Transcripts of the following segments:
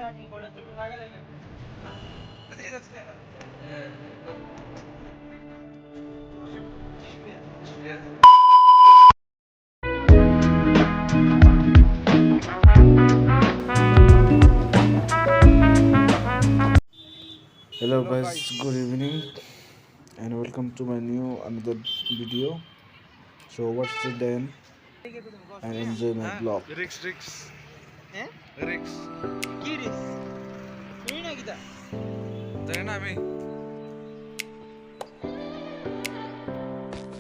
Hello guys, good evening and welcome to my another video. So watch till then and enjoy my vlog. Riks. হ্যাঁ Riks. কি রিস তুই না কিটা জানি না আমি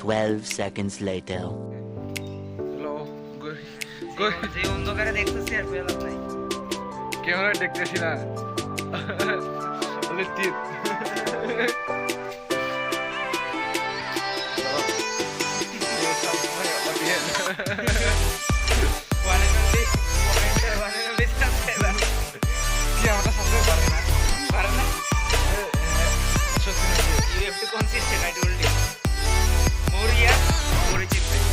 12 seconds later. হ্যালো যে অন্ধকারে দেখতেছি আর পেলাম নাই ক্যামেরা দেখতেছি না বলে তীর কি আমরা সামনে পারে না সত্যি নাকি? You have to consistent, I told you. More years, more achievement.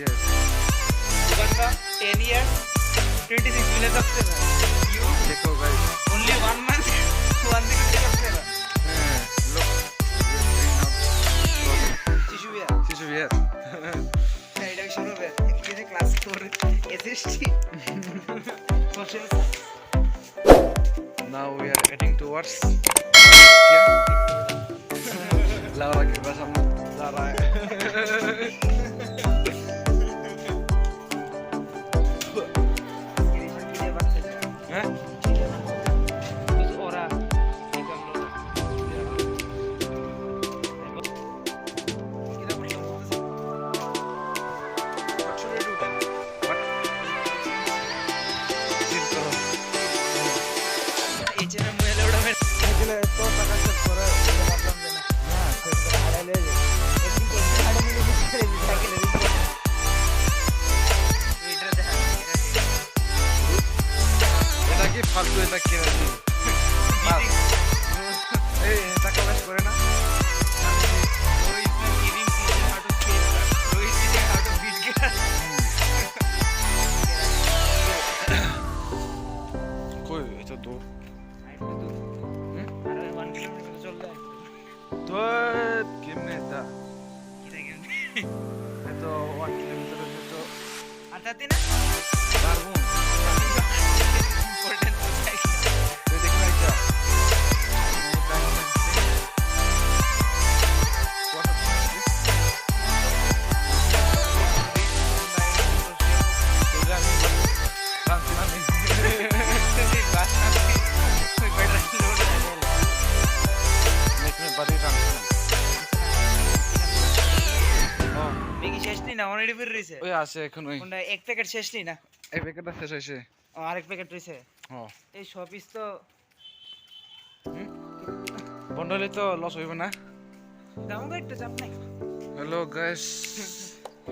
Yes. Uganda, 10 years, 26 million subscribers. You, দেখো guys. only 1 month, 150 subscribers. হ্যাঁ, look. শিশু বিয়া। শিশু বিয়ার এটা শুরু হবে। এখানে class 4 SST. Social Now we are heading towards here. Laura ke paas hum जा रहा है हैं Kus ora. Ikam lo. Kita boleh ngomong. What should I do then? what chill karo HM मुझे उड़ा में इसलिए तो टाका सेव करो प्रॉब्लम देना हां सेव कर आड़े ले ऐसी कोई आड़े में कुछ करे बिठा के ले मीटर दे এটা কি ফালতু এটা কি আছে এই টাকা বেশ করে না वो इसमें giving season how to escape वो इसमें हाउ टू बीट के কই এটা তো अरे 1 किलोमीटर चल रहा है তো কেমনে এটা এত 1 কিলোমিটার তো आताती ना পারবো इम्पोर्टेंट हो जाएगा তো দেখো এটা মেগি শেষ নি না অলরেডি ফির রইছে ওই আছে এখন ওই কোনটা এক প্যাকেট শেষ নি না এই প্যাকেটটা শেষ হয়েছে আরেক প্যাকেট রইছে হ্যাঁ এই শপিস তো বন্ধ হলে তো লস হইব না দাম গাইতে চাপ নাই হ্যালো গাইস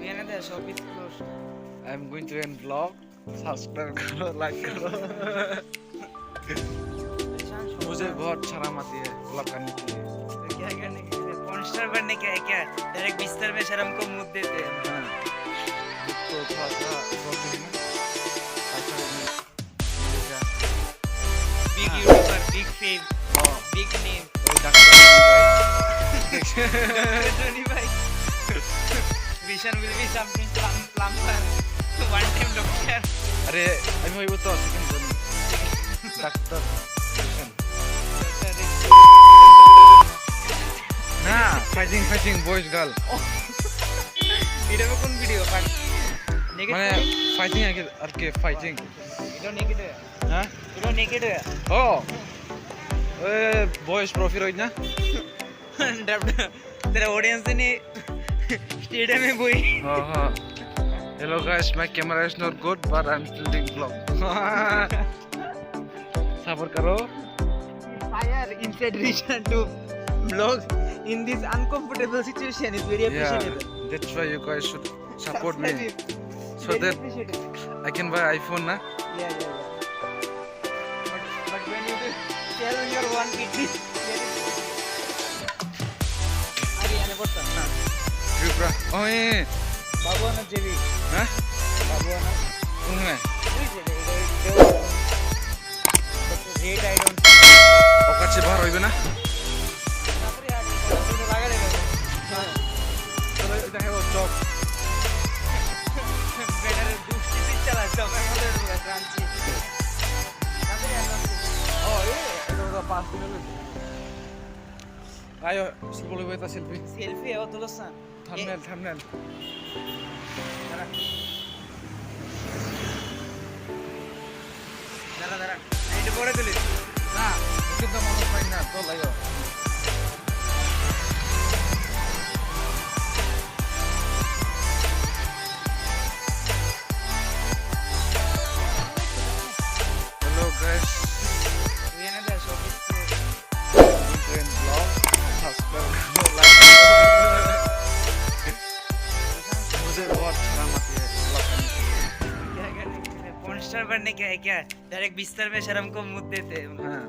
বিয়ানে দে shops close I am going to end blog subscribe करो लाइक करो मुझे बहुत शर्म आती है ब्लॉग करने के लिए क्या करने के लिए कॉन्स्टर बनने क्या है क्या डायरेक्ट बिस्तर में शर्म को मुंह देते हैं हाँ, तो थोड़ा सा प्रॉब्लम है ऐसा मिलेगा बिग यूट्यूबर बिग फेम हाँ बिग नेम वही doctor Tony bhai Vision will be something plumber one time doctor अरे अभी वही तो सेकंड जन डॉक्टर ना फाइटिंग बॉयज गर्ल এটা কোন ভিডিও পান মানে ফাইটিং আর কে ফাইটিং এটা নেকেড হ্যাঁ এটা নেকেড ও এ বয়েস প্রফিট হই না तेरा ऑडियंस ने स्टेडियम में बोई हाँ हाँ hello guys my camera is not good but I am still doing blog सबर करो fire inside Rishan to vlog in this uncomfortable situation is very yeah appreciable that's why you guys should support me so very that appreciable. I can buy iPhone na Yeah. But when you tell on your one kidney, Ariane Botta. Vibra oh yeah Babu Anand JV. huh Babu Anand. unme Who is it? চলো দেখাবো চক পাঁচ দিন হলো আয়ো বলে বইতা selfie selfie ও তুলো সান thumbnail দাঁড়া এটা পরে তুলিস না কিন্তু মনে পাই না চল আয়ো Hello guys, এনে দে সব weekend vlog. Subscribe, like. मुझे बहुत शर्म आती है vlog करने के लिए. क्या करने porn star बनने क्या है क्या डायरेक्ट बिस्तर में शर्म को मुंह देते हैं हाँ